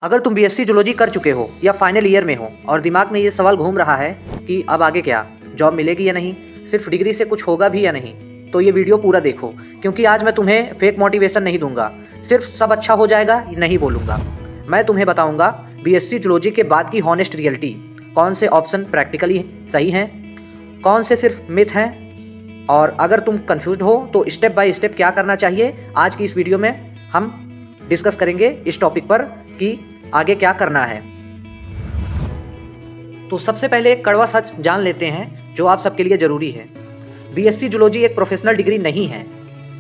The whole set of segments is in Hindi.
अगर तुम बीएससी जूलॉजी कर चुके हो या फाइनल ईयर में हो और दिमाग में ये सवाल घूम रहा है कि अब आगे क्या, जॉब मिलेगी या नहीं, सिर्फ डिग्री से कुछ होगा भी या नहीं, तो ये वीडियो पूरा देखो, क्योंकि आज मैं तुम्हें फेक मोटिवेशन नहीं दूंगा, सिर्फ सब अच्छा हो जाएगा नहीं बोलूँगा। मैं तुम्हें बताऊँगा बीएससी जूलॉजी के बाद की हॉनेस्ट रियलिटी, कौन से ऑप्शन प्रैक्टिकली सही हैं, कौन से सिर्फ मिथ हैं, और अगर तुम कंफ्यूज हो तो स्टेप बाय स्टेप क्या करना चाहिए, आज की इस वीडियो में हम डिस्कस करेंगे इस टॉपिक पर कि आगे क्या करना है। तो सबसे पहले एक कड़वा सच जान लेते हैं जो आप सबके लिए ज़रूरी है। बीएससी जूलॉजी एक प्रोफेशनल डिग्री नहीं है,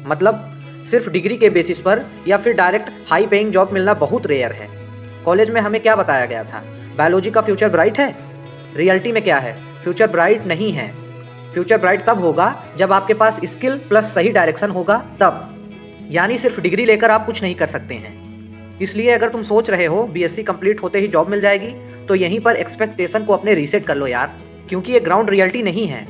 मतलब सिर्फ डिग्री के बेसिस पर या फिर डायरेक्ट हाई पेइंग जॉब मिलना बहुत रेयर है। कॉलेज में हमें क्या बताया गया था, बायोलॉजी का फ्यूचर ब्राइट है। रियलिटी में क्या है, फ्यूचर ब्राइट नहीं है। फ्यूचर ब्राइट तब होगा जब आपके पास स्किल प्लस सही डायरेक्शन होगा, तब। यानी सिर्फ डिग्री लेकर आप कुछ नहीं कर सकते हैं। इसलिए अगर तुम सोच रहे हो बीएससी कंप्लीट होते ही जॉब मिल जाएगी, तो यहीं पर एक्सपेक्टेशन को अपने रीसेट कर लो यार, क्योंकि ये ग्राउंड रियलिटी नहीं है।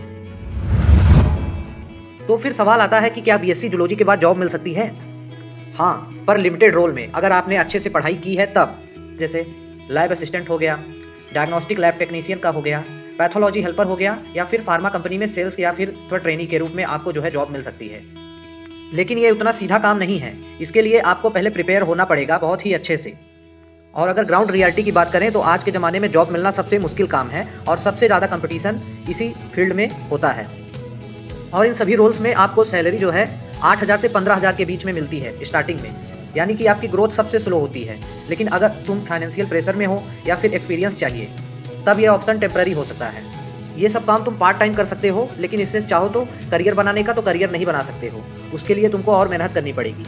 तो फिर सवाल आता है कि क्या बीएससी जूलॉजी के बाद जॉब मिल सकती है? हाँ, पर लिमिटेड रोल में, अगर आपने अच्छे से पढ़ाई की है तब। जैसे लैब असिस्टेंट हो गया, डायग्नोस्टिक लैब टेक्नीशियन का हो गया, पैथोलॉजी हेल्पर हो गया, या फिर फार्मा कंपनी में सेल्स या फिर थोड़ा ट्रेनी के रूप में आपको जो है जॉब मिल सकती है। लेकिन ये उतना सीधा काम नहीं है, इसके लिए आपको पहले प्रिपेयर होना पड़ेगा बहुत ही अच्छे से। और अगर ग्राउंड रियलिटी की बात करें तो आज के ज़माने में जॉब मिलना सबसे मुश्किल काम है और सबसे ज़्यादा कंपटीशन इसी फील्ड में होता है। और इन सभी रोल्स में आपको सैलरी जो है 8,000 से 15,000 के बीच में मिलती है स्टार्टिंग में, यानी कि आपकी ग्रोथ सबसे स्लो होती है। लेकिन अगर तुम फाइनेंशियल प्रेशर में हो या फिर एक्सपीरियंस चाहिए, तब ये ऑप्शन टेम्पररी हो सकता है। ये सब काम तुम पार्ट टाइम कर सकते हो, लेकिन इससे चाहो तो करियर बनाने का तो करियर नहीं बना सकते हो, उसके लिए तुमको और मेहनत करनी पड़ेगी।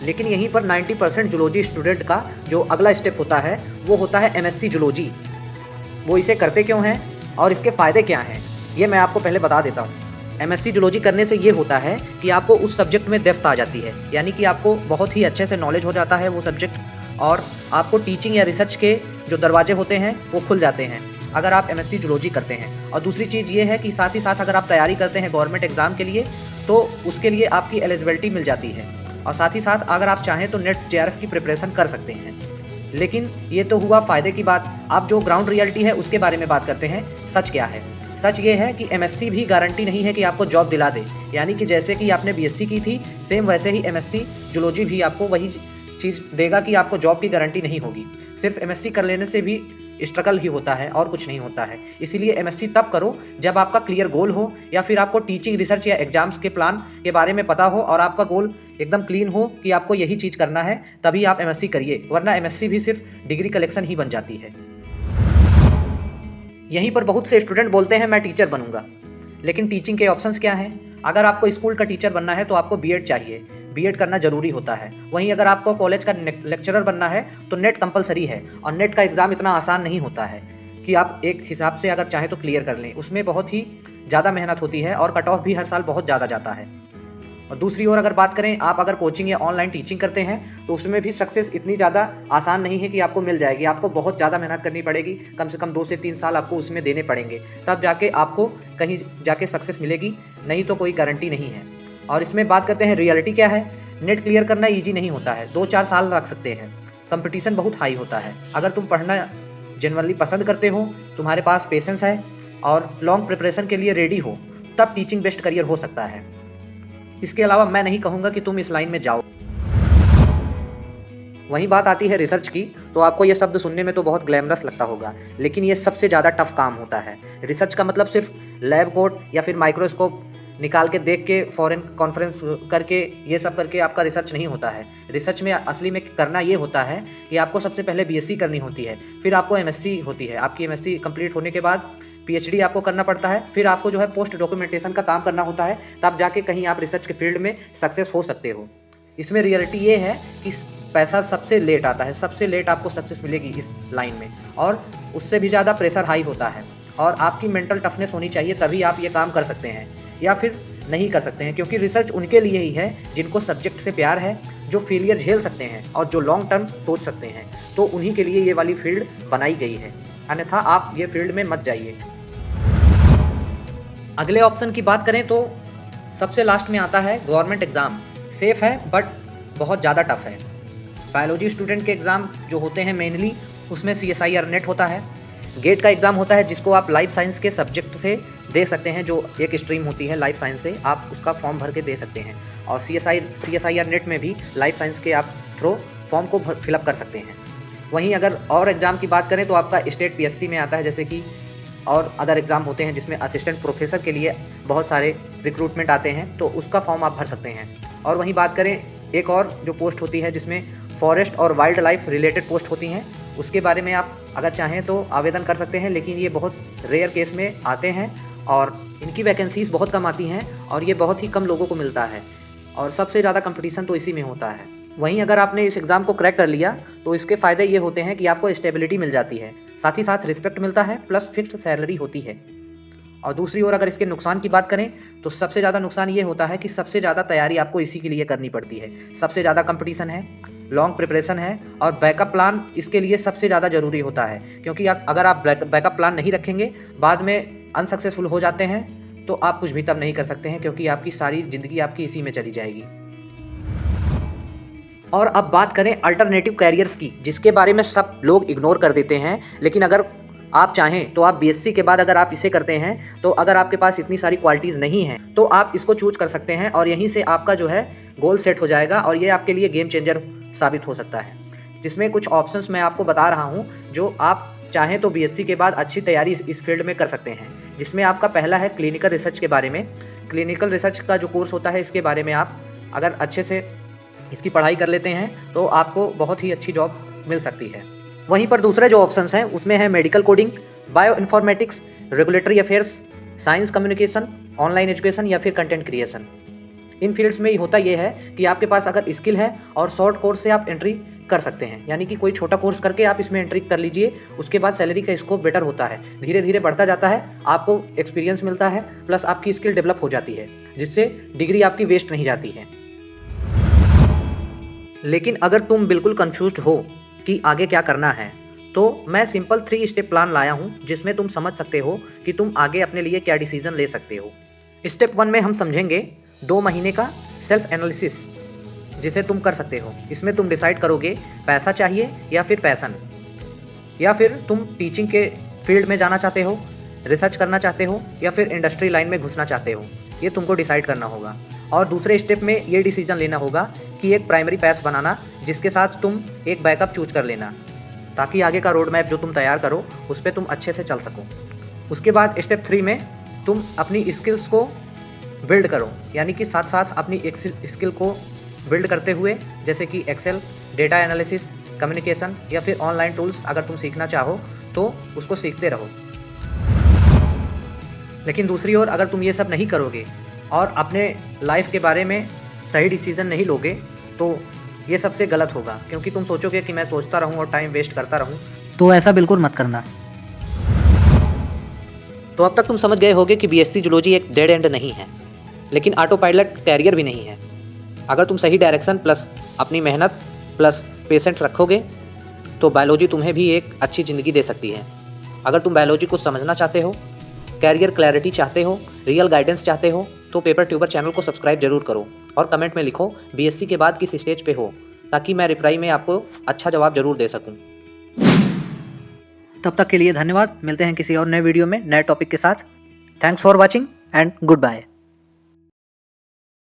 लेकिन यहीं पर 90% जूलॉजी स्टूडेंट का जो अगला स्टेप होता है वो होता है एमएससी जूलॉजी। वो इसे करते क्यों हैं और इसके फ़ायदे क्या हैं, ये मैं आपको पहले बता देता हूँ। एमएससी जूलॉजी करने से ये होता है कि आपको उस सब्जेक्ट में डेप्थ आ जाती है, यानी कि आपको बहुत ही अच्छे से नॉलेज हो जाता है वो सब्जेक्ट, और आपको टीचिंग या रिसर्च के जो दरवाजे होते हैं वो खुल जाते हैं अगर आप एमएससी जूलॉजी करते हैं। और दूसरी चीज़ ये है कि साथ ही साथ अगर आप तैयारी करते हैं गवर्नमेंट एग्ज़ाम के लिए, तो उसके लिए आपकी एलिजिबिलिटी मिल जाती है। और साथ ही साथ अगर आप चाहें तो नेट जेआरएफ की प्रिपरेशन कर सकते हैं। लेकिन ये तो हुआ फ़ायदे की बात। अब जो ग्राउंड रियलिटी है उसके बारे में बात करते हैं। सच क्या है? सच ये है कि एमएससी भी गारंटी नहीं है कि आपको जॉब दिला दे, यानी कि जैसे कि आपने बीएससी की थी सेम वैसे ही एमएससी जूलॉजी भी आपको वही चीज़ देगा कि आपको जॉब की गारंटी नहीं होगी। सिर्फ एमएससी कर लेने से भी स्ट्रगल ही होता है और कुछ नहीं होता है। इसीलिए एमएससी तब करो जब आपका क्लियर गोल हो, या फिर आपको टीचिंग रिसर्च या एग्जाम्स के प्लान के बारे में पता हो और आपका गोल एकदम क्लीन हो कि आपको यही चीज़ करना है, तभी आप एमएससी करिए, वरना एमएससी भी सिर्फ डिग्री कलेक्शन ही बन जाती है। यहीं पर बहुत से स्टूडेंट बोलते हैं मैं टीचर बनूंगा, लेकिन टीचिंग के ऑप्शंस क्या हैं? अगर आपको स्कूल का टीचर बनना है तो आपको बीएड चाहिए, बीएड करना जरूरी होता है। वहीं अगर आपको कॉलेज का लेक्चरर बनना है तो नेट कंपलसरी है, और नेट का एग्ज़ाम इतना आसान नहीं होता है कि आप एक हिसाब से अगर चाहें तो क्लियर कर लें। उसमें बहुत ही ज़्यादा मेहनत होती है और कट ऑफ भी हर साल बहुत ज़्यादा जाता है। और दूसरी ओर अगर बात करें, आप अगर कोचिंग या ऑनलाइन टीचिंग करते हैं तो उसमें भी सक्सेस इतनी ज़्यादा आसान नहीं है कि आपको मिल जाएगी। आपको बहुत ज़्यादा मेहनत करनी पड़ेगी, कम से कम 2 से 3 साल आपको उसमें देने पड़ेंगे, तब जाके आपको कहीं जाके सक्सेस मिलेगी, नहीं तो कोई गारंटी नहीं है। और इसमें बात करते हैं रियलिटी क्या है। नेट क्लियर करना ईजी नहीं होता है, 2-4 साल लग सकते हैं। कंपटीशन बहुत हाई होता है। अगर तुम पढ़ना जनरली पसंद करते हो, तुम्हारे पास पेशेंस है और लॉन्ग प्रिपरेशन के लिए रेडी हो, तब टीचिंग बेस्ट करियर हो सकता है। इसके अलावा मैं नहीं कहूँगा कि तुम इस लाइन में जाओ। वहीं बात आती है रिसर्च की, तो आपको ये शब्द सुनने में तो बहुत ग्लैमरस लगता होगा, लेकिन ये सबसे ज़्यादा टफ काम होता है। रिसर्च का मतलब सिर्फ लैब कोट या फिर माइक्रोस्कोप निकाल के देख के फॉरेन कॉन्फ्रेंस करके ये सब करके आपका रिसर्च नहीं होता है। रिसर्च में असली में करना ये होता है कि आपको सबसे पहले बीएससी करनी होती है, फिर आपको एमएससी होती है। आपकी एमएससी कंप्लीट होने के बाद पीएचडी आपको करना पड़ता है, फिर आपको जो है पोस्ट डॉक्यूमेंटेशन का काम करना होता है, तब जाके कहीं आप रिसर्च के फील्ड में सक्सेस हो सकते हो। इसमें रियलिटी ये है कि पैसा सबसे लेट आता है, सबसे लेट आपको सक्सेस मिलेगी इस लाइन में, और उससे भी ज़्यादा प्रेशर हाई होता है। और आपकी मेंटल टफनेस होनी चाहिए, तभी आप ये काम कर सकते हैं, या फिर नहीं कर सकते हैं। क्योंकि रिसर्च उनके लिए ही है जिनको सब्जेक्ट से प्यार है, जो फेलियर झेल सकते हैं और जो लॉन्ग टर्म सोच सकते हैं, तो उन्हीं के लिए ये वाली फील्ड बनाई गई है। अन्यथा आप ये फील्ड में मत जाइए। अगले ऑप्शन की बात करें तो सबसे लास्ट में आता है गवर्नमेंट एग्ज़ाम। सेफ है बट बहुत ज़्यादा टफ है। बायोलॉजी स्टूडेंट के एग्ज़ाम जो होते हैं मेनली उसमें CSIR नेट होता है। गेट का एग्ज़ाम होता है जिसको आप लाइफ साइंस के सब्जेक्ट से दे सकते हैं, जो एक स्ट्रीम होती है लाइफ साइंस से, आप उसका फॉर्म भर के दे सकते हैं। और CSIR नेट में भी लाइफ साइंस के आप थ्रू फॉर्म को फिलअप कर सकते हैं। वहीं अगर और एग्ज़ाम की बात करें तो आपका स्टेट PSC में आता है, जैसे कि और अदर एग्ज़ाम होते हैं जिसमें असिस्टेंट प्रोफेसर के लिए बहुत सारे रिक्रूटमेंट आते हैं, तो उसका फॉर्म आप भर सकते हैं। और वहीं बात करें एक और जो पोस्ट होती है जिसमें फॉरेस्ट और वाइल्ड लाइफ रिलेटेड पोस्ट होती हैं, उसके बारे में आप अगर चाहें तो आवेदन कर सकते हैं, लेकिन ये बहुत रेयर केस में आते हैं और इनकी वैकेंसीज़ बहुत कम आती हैं और ये बहुत ही कम लोगों को मिलता है और सबसे ज़्यादा कंपटीशन तो इसी में होता है। वहीं अगर आपने इस एग्ज़ाम को क्रैक कर लिया तो इसके फ़ायदे ये होते हैं कि आपको स्टेबिलिटी मिल जाती है, साथ ही साथ रिस्पेक्ट मिलता है, प्लस फिक्स्ड सैलरी होती है। और दूसरी ओर अगर इसके नुकसान की बात करें तो सबसे ज़्यादा नुकसान ये होता है कि सबसे ज़्यादा तैयारी आपको इसी के लिए करनी पड़ती है। सबसे ज़्यादा कंपटीशन है, लॉन्ग प्रिपरेशन है और बैकअप प्लान इसके लिए सबसे ज़्यादा ज़रूरी होता है, क्योंकि अगर आप बैकअप प्लान नहीं रखेंगे, बाद में अनसक्सेसफुल हो जाते हैं तो आप कुछ भी तब नहीं कर सकते हैं, क्योंकि आपकी सारी ज़िंदगी आपकी इसी में चली जाएगी। और अब बात करें अल्टरनेटिव कैरियर्स की, जिसके बारे में सब लोग इग्नोर कर देते हैं, लेकिन अगर आप चाहें तो आप BSc के बाद अगर आप इसे करते हैं तो अगर आपके पास इतनी सारी क्वालिटीज़ नहीं हैं तो आप इसको चूज कर सकते हैं और यहीं से आपका जो है गोल सेट हो जाएगा और ये आपके लिए गेम चेंजर साबित हो सकता है। जिसमें कुछ ऑप्शंस मैं आपको बता रहा हूँ जो आप चाहें तो BSc के बाद अच्छी तैयारी इस फील्ड में कर सकते हैं। जिसमें आपका पहला है क्लिनिकल रिसर्च के बारे में। क्लिनिकल रिसर्च का जो कोर्स होता है इसके बारे में आप अगर अच्छे से इसकी पढ़ाई कर लेते हैं तो आपको बहुत ही अच्छी जॉब मिल सकती है। वहीं पर दूसरे जो ऑप्शंस हैं उसमें है medical coding, bio informatics, regulatory affairs, science communication, online education या फिर कंटेंट क्रिएशन। इन फील्ड्स में होता यह है कि आपके पास अगर स्किल है और शॉर्ट कोर्स से आप एंट्री कर सकते हैं, यानी कि कोई छोटा कोर्स करके आप इसमें एंट्री कर लीजिए, उसके बाद सैलरी का स्कोप बेटर होता है, धीरे धीरे बढ़ता जाता है, आपको एक्सपीरियंस मिलता है, प्लस आपकी स्किल डेवलप हो जाती है, जिससे डिग्री आपकी वेस्ट नहीं जाती है। लेकिन अगर तुम बिल्कुल कंफ्यूज्ड हो कि आगे क्या करना है तो मैं सिंपल 3 स्टेप प्लान लाया हूं जिसमें तुम समझ सकते हो कि तुम आगे अपने लिए क्या डिसीजन ले सकते हो। स्टेप 1 में हम समझेंगे 2 महीने का सेल्फ एनालिसिस जिसे तुम कर सकते हो। इसमें तुम डिसाइड करोगे पैसा चाहिए या फिर पैशन, या फिर तुम टीचिंग के फील्ड में जाना चाहते हो, रिसर्च करना चाहते हो या फिर इंडस्ट्री लाइन में घुसना चाहते हो। ये तुमको डिसाइड करना होगा। और दूसरे स्टेप में ये डिसीजन लेना होगा कि एक प्राइमरी पैथ बनाना जिसके साथ तुम एक बैकअप चूज कर लेना, ताकि आगे का रोड मैप जो तुम तैयार करो उस पर तुम अच्छे से चल सको। उसके बाद स्टेप 3 में तुम अपनी स्किल्स को बिल्ड करो, यानी कि साथ साथ अपनी स्किल को बिल्ड करते हुए, जैसे कि एक्सेल, डेटा एनालिसिस, कम्युनिकेशन या फिर ऑनलाइन टूल्स अगर तुम सीखना चाहो तो उसको सीखते रहो। लेकिन दूसरी ओर अगर तुम ये सब नहीं करोगे और अपने लाइफ के बारे में सही डिसीजन नहीं लोगे तो ये सबसे गलत होगा, क्योंकि तुम सोचोगे कि मैं सोचता रहूं और टाइम वेस्ट करता रहूं, तो ऐसा बिल्कुल मत करना। तो अब तक तुम समझ गए होगे कि BSc जूलॉजी एक डेड एंड नहीं है, लेकिन ऑटो पायलट कैरियर भी नहीं है। अगर तुम सही डायरेक्शन प्लस अपनी मेहनत प्लस पेशेंस रखोगे तो बायोलॉजी तुम्हें भी एक अच्छी ज़िंदगी दे सकती है। अगर तुम बायोलॉजी को समझना चाहते हो, कैरियर क्लैरिटी चाहते हो, रियल गाइडेंस चाहते हो तो पेपर ट्यूबर चैनल को सब्सक्राइब जरूर करो और कमेंट में लिखो BSc के बाद किस स्टेज पे हो, ताकि मैं रिप्लाई में आपको अच्छा जवाब जरूर दे सकूं। तब तक के लिए धन्यवाद। मिलते हैं किसी और नए वीडियो में नए टॉपिक के साथ। Thanks for watching and good bye.